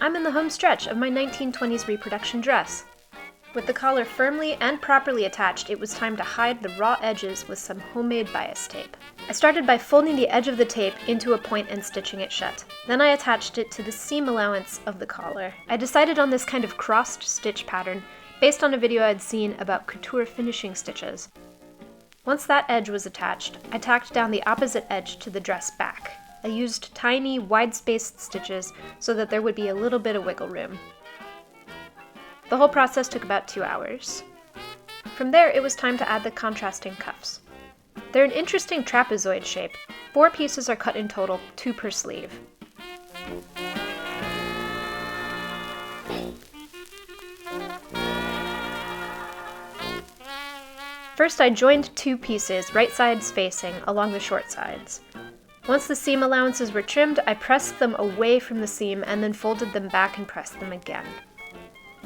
I'm in the home stretch of my 1920s reproduction dress. With the collar firmly and properly attached, it was time to hide the raw edges with some homemade bias tape. I started by folding the edge of the tape into a point and stitching it shut. Then I attached it to the seam allowance of the collar. I decided on this kind of crossed stitch pattern based on a video I'd seen about couture finishing stitches. Once that edge was attached, I tacked down the opposite edge to the dress back. I used tiny, wide-spaced stitches so that there would be a little bit of wiggle room. The whole process took about 2 hours. From there, it was time to add the contrasting cuffs. They're an interesting trapezoid shape. 4 pieces are cut in total, 2 per sleeve. First, I joined 2 pieces, right sides facing, along the short sides. Once the seam allowances were trimmed, I pressed them away from the seam and then folded them back and pressed them again.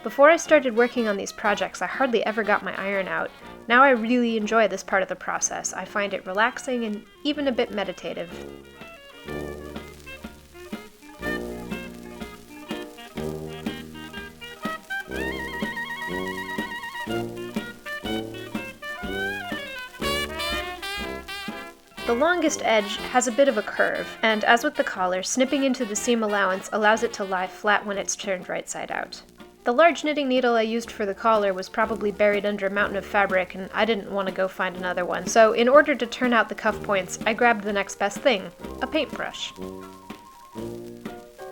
Before I started working on these projects, I hardly ever got my iron out. Now I really enjoy this part of the process. I find it relaxing and even a bit meditative. The longest edge has a bit of a curve, and as with the collar, snipping into the seam allowance allows it to lie flat when it's turned right side out. The large knitting needle I used for the collar was probably buried under a mountain of fabric, and I didn't want to go find another one, so in order to turn out the cuff points, I grabbed the next best thing, a paintbrush.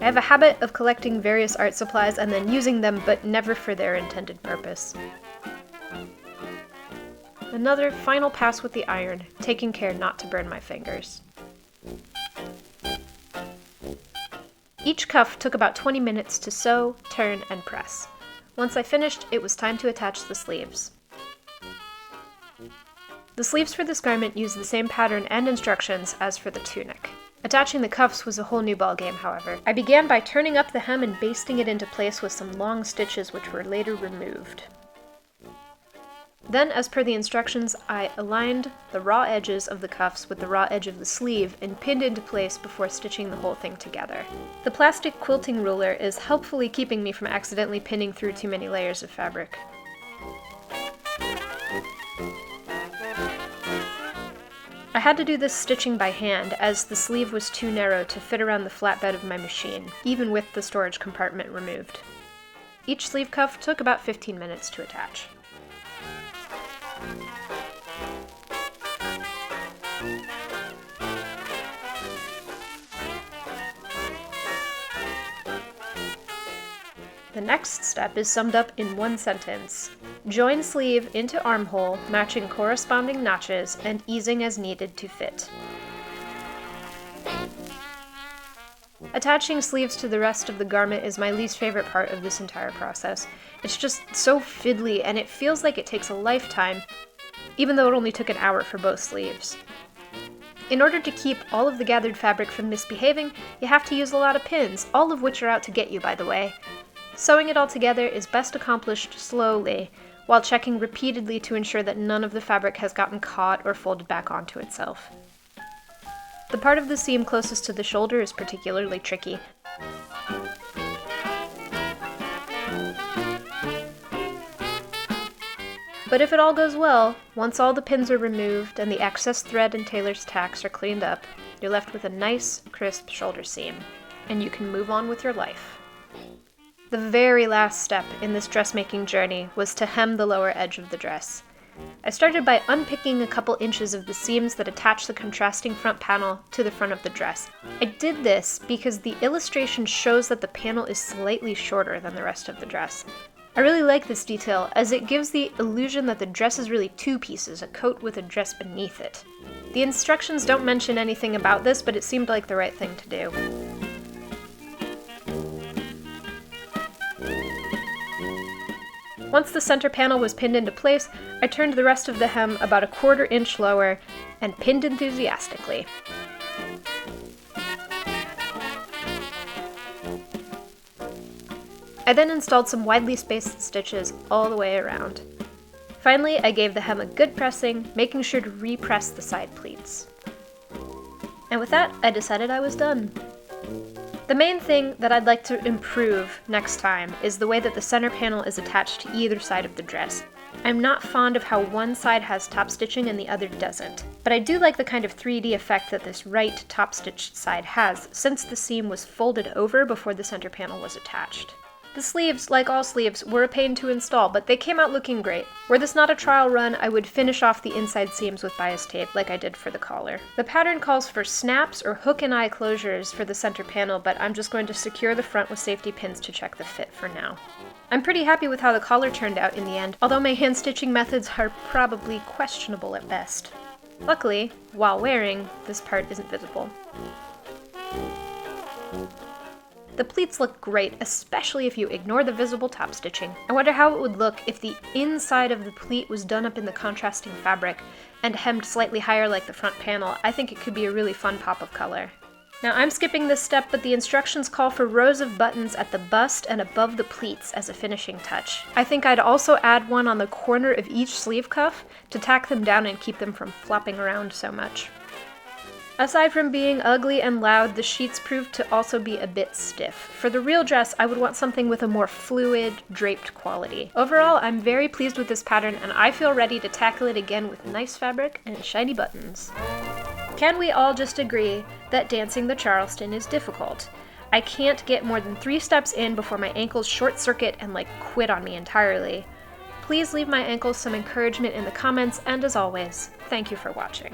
I have a habit of collecting various art supplies and then using them, but never for their intended purpose. Another final pass with the iron, taking care not to burn my fingers. Each cuff took about 20 minutes to sew, turn, and press. Once I finished, it was time to attach the sleeves. The sleeves for this garment use the same pattern and instructions as for the tunic. Attaching the cuffs was a whole new ballgame, however. I began by turning up the hem and basting it into place with some long stitches which were later removed. Then, as per the instructions, I aligned the raw edges of the cuffs with the raw edge of the sleeve and pinned into place before stitching the whole thing together. The plastic quilting ruler is helpfully keeping me from accidentally pinning through too many layers of fabric. I had to do this stitching by hand, as the sleeve was too narrow to fit around the flatbed of my machine, even with the storage compartment removed. Each sleeve cuff took about 15 minutes to attach. The next step is summed up in one sentence. Join sleeve into armhole, matching corresponding notches and easing as needed to fit. Attaching sleeves to the rest of the garment is my least favorite part of this entire process. It's just so fiddly and it feels like it takes a lifetime, even though it only took an hour for both sleeves. In order to keep all of the gathered fabric from misbehaving, you have to use a lot of pins, all of which are out to get you, by the way. Sewing it all together is best accomplished slowly, while checking repeatedly to ensure that none of the fabric has gotten caught or folded back onto itself. The part of the seam closest to the shoulder is particularly tricky. But if it all goes well, once all the pins are removed and the excess thread and tailor's tacks are cleaned up, you're left with a nice, crisp shoulder seam, and you can move on with your life. The very last step in this dressmaking journey was to hem the lower edge of the dress. I started by unpicking a couple inches of the seams that attach the contrasting front panel to the front of the dress. I did this because the illustration shows that the panel is slightly shorter than the rest of the dress. I really like this detail, as it gives the illusion that the dress is really 2 pieces, a coat with a dress beneath it. The instructions don't mention anything about this, but it seemed like the right thing to do. Once the center panel was pinned into place, I turned the rest of the hem about a 1/4 inch lower and pinned enthusiastically. I then installed some widely spaced stitches all the way around. Finally, I gave the hem a good pressing, making sure to repress the side pleats. And with that, I decided I was done. The main thing that I'd like to improve next time is the way that the center panel is attached to either side of the dress. I'm not fond of how one side has top stitching and the other doesn't, but I do like the kind of 3D effect that this right top stitched side has, since the seam was folded over before the center panel was attached. The sleeves, like all sleeves, were a pain to install, but they came out looking great. Were this not a trial run, I would finish off the inside seams with bias tape like I did for the collar. The pattern calls for snaps or hook and eye closures for the center panel, but I'm just going to secure the front with safety pins to check the fit for now. I'm pretty happy with how the collar turned out in the end, although my hand stitching methods are probably questionable at best. Luckily, while wearing, this part isn't visible. The pleats look great, especially if you ignore the visible top stitching. I wonder how it would look if the inside of the pleat was done up in the contrasting fabric and hemmed slightly higher like the front panel. I think it could be a really fun pop of color. Now I'm skipping this step, but the instructions call for rows of buttons at the bust and above the pleats as a finishing touch. I think I'd also add one on the corner of each sleeve cuff to tack them down and keep them from flopping around so much. Aside from being ugly and loud, the sheets proved to also be a bit stiff. For the real dress, I would want something with a more fluid, draped quality. Overall, I'm very pleased with this pattern, and I feel ready to tackle it again with nice fabric and shiny buttons. Can we all just agree that dancing the Charleston is difficult? I can't get more than 3 steps in before my ankles short circuit and quit on me entirely. Please leave my ankles some encouragement in the comments, and as always, thank you for watching.